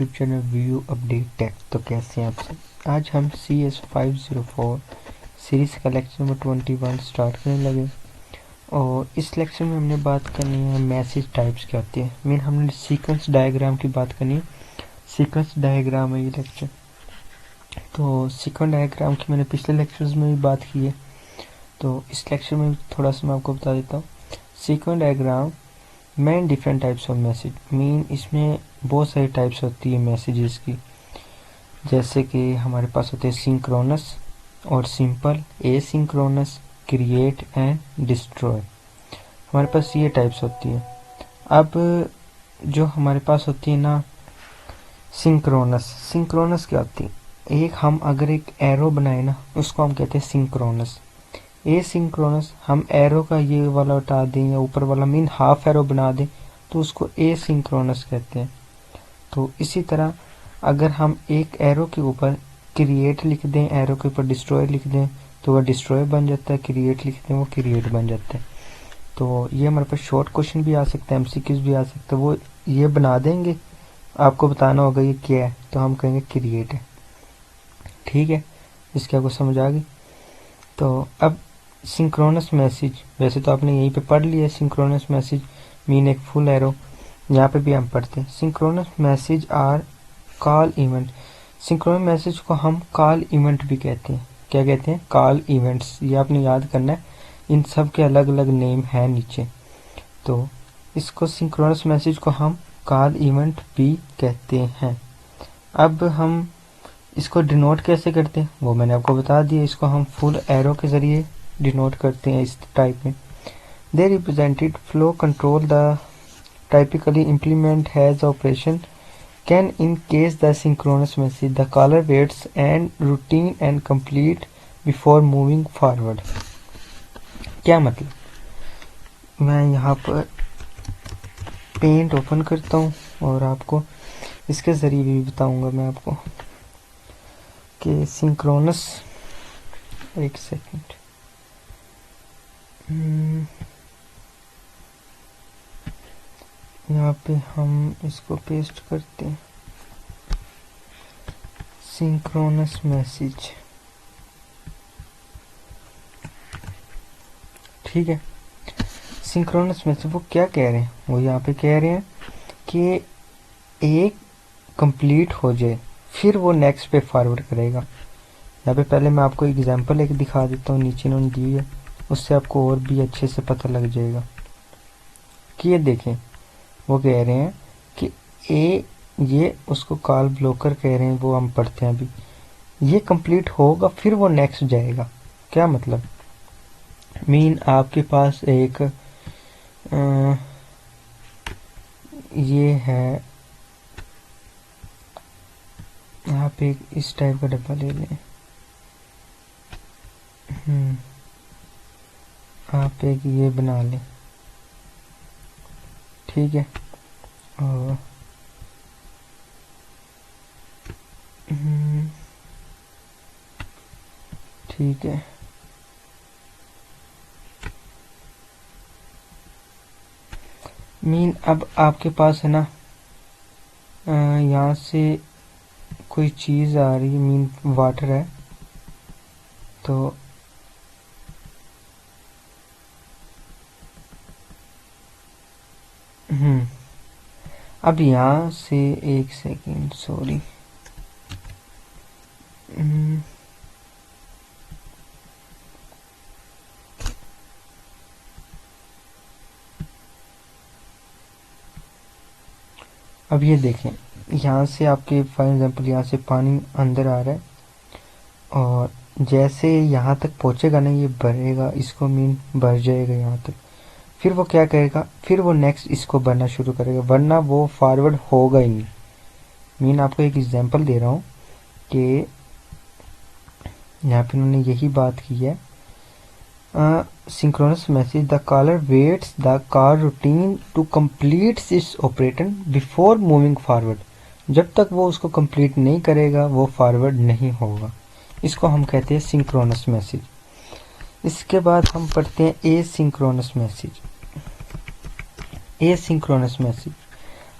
YouTube channel view update tech. तो कैसे हैं आप सब? आज हम CS504 सीरीज़ का लेक्चर नंबर 21 स्टार्ट करने लगे और इस लेक्चर में हमने बात करनी है मैसेज टाइप्स क्या होती है। मीन हमने सीक्वेंस डायग्राम की बात करनी है। सीक्वेंस डायग्राम है ये लेक्चर। तो सीक्वेंस डायग्राम की मैंने पिछले लेक्चर्स में भी बात की है, तो इस लेक्चर में थोड़ा सा मैं आपको बता देता हूँ। Sequence diagram man different types of message, mean इसमें बहुत सारी टाइप्स होती है मैसेजेस की। जैसे कि हमारे पास होते हैं सिंक्रोनस और simple, asynchronous, create and destroy. हमारे पास ये टाइप्स होती है। अब जो हमारे पास होती है ना सिंक्रोनस, सिंक्रोनस क्या होती है? एक हम अगर एक एरो बनाए ना उसको हम कहते हैं सिंक्रोनस। एसिंक्रोनस हम एरो का ये वाला हटा दें या ऊपर वाला मीन हाफ एरो बना दें तो उसको एसिंक्रोनस कहते हैं। तो इसी तरह अगर हम एक एरो के ऊपर क्रिएट लिख दें, एरो के ऊपर डिस्ट्रॉय लिख दें तो वह डिस्ट्रॉय बन जाता है, क्रिएट लिख दें वो क्रिएट बन जाता है। तो ये हमारे पास शॉर्ट क्वेश्चन भी आ सकता है, एमसीक्यूज भी आ सकता है। वो ये बना देंगे, आपको बताना होगा ये क्या है, तो हम कहेंगे क्रिएट है। ठीक है, इसके आपको समझ आ गई। तो अब सिंक्रोनस मैसेज, वैसे तो आपने यहीं पे पढ़ लिया है सिंक्रोनस मैसेज मीन एक फुल एरो, यहाँ पे भी हम पढ़ते हैं। Synchronous message are call event. Synchronous message को हम कॉल इवेंट भी कहते हैं। क्या कहते हैं? Call events. ये आपने याद करना है, इन सब के अलग अलग नेम है नीचे। तो इसको सिंक्रोनस मैसेज को हम कॉल इवेंट भी कहते हैं। अब हम इसको डिनोट कैसे करते हैं वो मैंने आपको बता दिया। इसको हम फुल एरो के जरिए डिनोट करते हैं इस टाइप में। They represented flow control the typically implement has operation can in case the synchronous message the caller waits and routine and complete before moving forward। क्या मतलब? मैं यहाँ पर पेंट ओपन करता हूँ और आपको इसके ज़रिए भी बताऊँगा मैं आपको कि सिंक्रोनस, एक सेकंड, यहाँ पे हम इसको पेस्ट करते हैं सिंक्रोनस मैसेज। ठीक है, सिंक्रोनस मैसेज वो क्या कह रहे हैं? वो यहाँ पे कह रहे हैं कि एक कंप्लीट हो जाए फिर वो नेक्स्ट पे फॉरवर्ड करेगा। यहाँ पे पहले मैं आपको एग्जांपल एक दिखा देता हूँ, नीचे इन्होंने दी है, उससे आपको और भी अच्छे से पता लग जाएगा कि ये देखें वो कह रहे हैं कि ये उसको कॉल ब्लॉकर कह रहे हैं, वो हम पढ़ते हैं अभी। ये कंप्लीट होगा फिर वो नेक्स्ट जाएगा। क्या मतलब? मीन आपके पास एक ये है, आप एक इस टाइप का डब्बा ले लें। आप एक ये बना लें, ठीक है, और ठीक है, मीन अब आपके पास है ना यहाँ से कोई चीज़ आ रही है, मीन वाटर है, तो अब यहाँ से एक सेकंड, सॉरी, अब ये देखें, यहाँ से आपके फॉर एग्जांपल यहाँ से पानी अंदर आ रहा है और जैसे यहाँ तक पहुँचेगा ना ये भरेगा, इसको मीन भर जाएगा यहाँ तक, फिर वो क्या करेगा, फिर वो नेक्स्ट इसको भरना शुरू करेगा, वरना वो फॉरवर्ड होगा ही नहीं। मीन आपको एक एग्जांपल दे रहा हूँ कि यहाँ पे उन्होंने यही बात की है। synchronous message, the caller waits the call routine to complete its operation before moving forward। जब तक वो उसको कंप्लीट नहीं करेगा वो फॉरवर्ड नहीं होगा। इसको हम कहते हैं सिंक्रोनस मैसेज। इसके बाद हम पढ़ते हैं एसिंक्रोनस मैसेज। एसिंक्रोनस मैसेज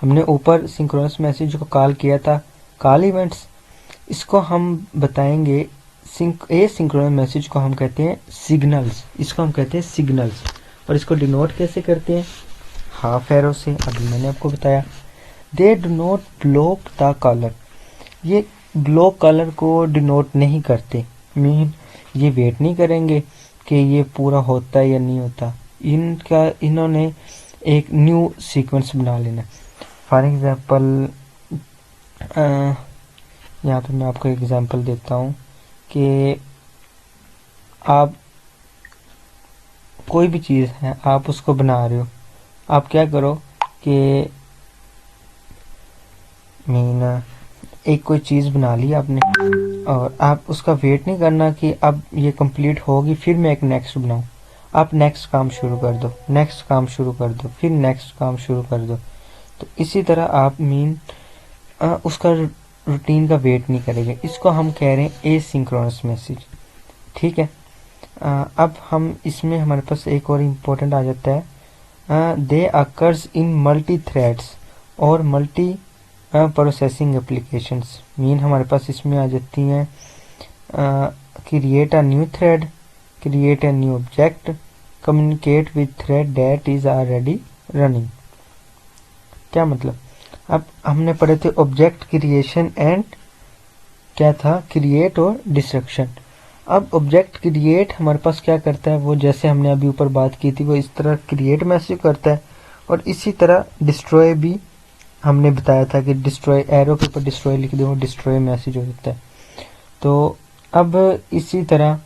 हमने ऊपर सिंक्रोनस मैसेज को कॉल किया था कॉल इवेंट्स, इसको हम बताएंगे सिंक्रोनस मैसेज को हम कहते हैं सिग्नल्स, इसको हम कहते हैं सिग्नल्स। और इसको डिनोट कैसे करते हैं, हाफ एरो से, अभी मैंने आपको बताया। They do not block the caller, ये ब्लॉक कॉलर को डिनोट नहीं करते, मीन ये वेट नहीं करेंगे कि ये पूरा होता है या नहीं होता, इन्होंने एक न्यू सीक्वेंस बना लेना। फॉर एग्जांपल यहाँ पे मैं आपको एग्जांपल देता हूँ कि आप कोई भी चीज़ है, आप उसको बना रहे हो, आप क्या करो कि एक कोई चीज़ बना ली आपने, और आप उसका वेट नहीं करना कि अब ये कंप्लीट होगी फिर मैं एक नेक्स्ट बनाऊँ। आप नेक्स्ट काम शुरू कर दो, नेक्स्ट काम शुरू कर दो, फिर नेक्स्ट काम शुरू कर दो। तो इसी तरह आप उसका रूटीन का वेट नहीं करेंगे, इसको हम कह रहे हैं एसिंक्रोनस मैसेज। ठीक है, अब हम इसमें हमारे पास एक और इम्पोर्टेंट आ जाता है, दे अकर्स इन मल्टी थ्रेड्स और मल्टी प्रोसेसिंग एप्लीकेशंस। मीन हमारे पास इसमें आ जाती हैं create a new thread, create a new object, communicate with thread that is already running. क्या मतलब, अब हमने पढ़े थे ऑब्जेक्ट क्रिएशन एंड क्या था, क्रिएट और डिस्ट्रक्शन। अब ऑब्जेक्ट क्रिएट हमारे पास क्या करता है, वो जैसे हमने अभी ऊपर बात की थी वो इस तरह क्रिएट मैसेज करता है, और इसी तरह डिस्ट्रॉय भी हमने बताया था कि डिस्ट्रॉय, एरो के ऊपर डिस्ट्रॉय लिख दो, डिस्ट्रॉय मैसेज हो जाता है। तो अब इसी तरह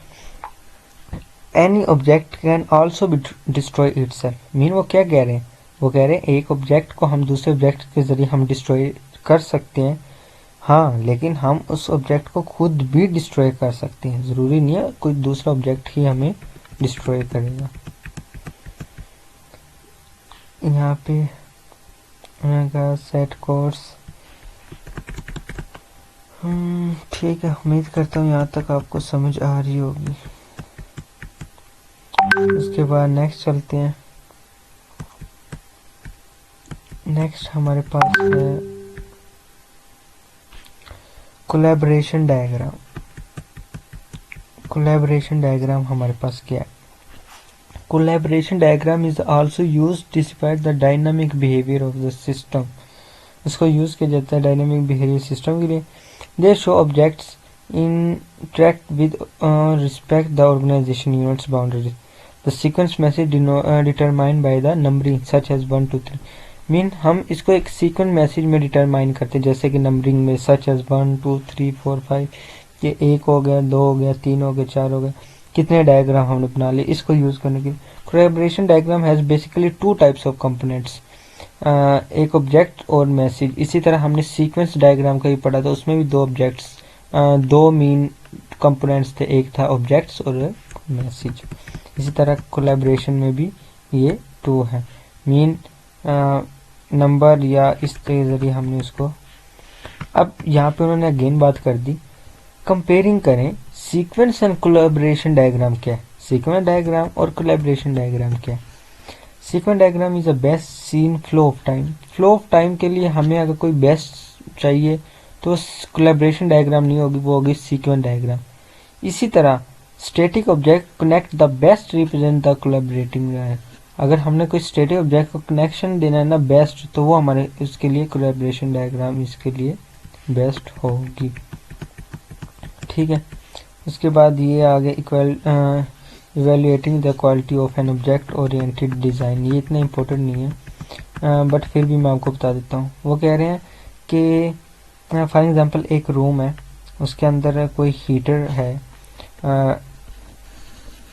any object can also be destroy itself. Mean वो क्या कह रहे हैं, वो कह रहे हैं एक ऑब्जेक्ट को हम दूसरे ऑब्जेक्ट के जरिए हम डिस्ट्रॉय कर सकते हैं, हाँ, लेकिन हम उस ऑब्जेक्ट को खुद भी डिस्ट्रॉय कर सकते हैं, ज़रूरी नहीं है कोई दूसरा ऑब्जेक्ट ही हमें डिस्ट्रॉय करेगा। यहाँ पे सेट कोर्स, ठीक है, उम्मीद करता हूँ यहाँ तक आपको समझ आ रही होगी। उसके बाद नेक्स्ट चलते हैं। नेक्स्ट हमारे पास है कोलैबोरेशन डायग्राम। कोलैबोरेशन डायग्राम हमारे पास क्या है, collaboration diagram is also used to describe the dynamic behaviour of the system. इसको यूज किया जाता है डायनामिक बिहेवियर सिस्टम के लिए। They show objects interact with respect the organization units boundaries. The sequence message determined by the numbering such as 1 2 3 mean हम इसको एक sequence message में डिटरमाइन करते हैं, जैसे कि नंबरिंग में सच एज 1 2 3 4 5, ये 1 हो गया, 2 हो गया, 3 हो गया, 4 हो गया, कितने डायग्राम हमने बना लिए इसको यूज करने के लिए। Collaboration diagram has basically 2 types of components, एक ऑब्जेक्ट और मैसेज। इसी तरह हमने सीक्वेंस डायग्राम का भी पढ़ा था, उसमें भी 2 ऑब्जेक्ट्स, 2 मेन कंपोनेंट्स थे, एक था ऑब्जेक्ट्स और मैसेज। इसी तरह कोलैबोरेशन में भी ये 2 है, मीन नंबर या इस के जरिए हमने उसको। अब यहाँ पे उन्होंने अगेन बात कर दी, कंपेयरिंग करें सीक्वेंस एंड कोलैबोरेशन डायग्राम क्या है, सीक्वेंस डायग्राम और कोलैबोरेशन डायग्राम क्या है। Sequence diagram is a best seen flow of time. Flow of time के लिए हमें अगर कोई बेस्ट चाहिए तो कोलैबोरेशन डायग्राम नहीं होगी, वो होगी सीक्वेंस डायग्राम। इसी तरह static object connect the best represent the collaborating. अगर हमने कोई स्टैटिक ऑब्जेक्ट को कनेक्शन देना है ना बेस्ट, तो वो हमारे उसके लिए कोलैबोरेशन डायग्राम इसके लिए बेस्ट होगी। ठीक है, उसके बाद ये आगे evaluating the quality of an object oriented design. ये इतना इम्पोर्टेंट नहीं है, बट फिर भी मैं आपको बता देता हूँ। वो कह रहे हैं कि फॉर एग्जांपल एक रूम है, उसके अंदर कोई हीटर है,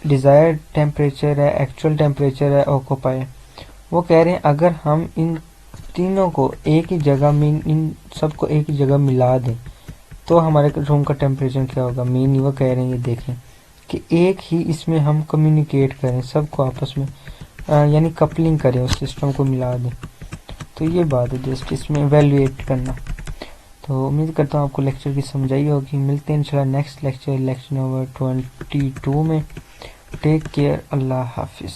डिज़ायर्ड टेम्परेचर है, एक्चुअल टेम्परेचर है, ऑक्यूपाई। वो कह रहे हैं अगर हम इन तीनों को एक ही जगह में, इन सबको एक ही जगह मिला दें तो हमारे रूम का टेम्परेचर क्या होगा। मीन वो कह रहे हैं, ये देखें कि एक ही इसमें हम कम्युनिकेट करें सबको आपस में, यानी कपलिंग करें, उस सिस्टम को मिला दें। तो ये बात है जस्ट इसमें एवेल्युएट करना। तो उम्मीद करता हूँ आपको लेक्चर की समझ आई होगी। मिलते हैं इंशाल्लाह नेक्स्ट लेक्चर नंबर 22 में। टेक केयर, अल्लाह हाफिज़।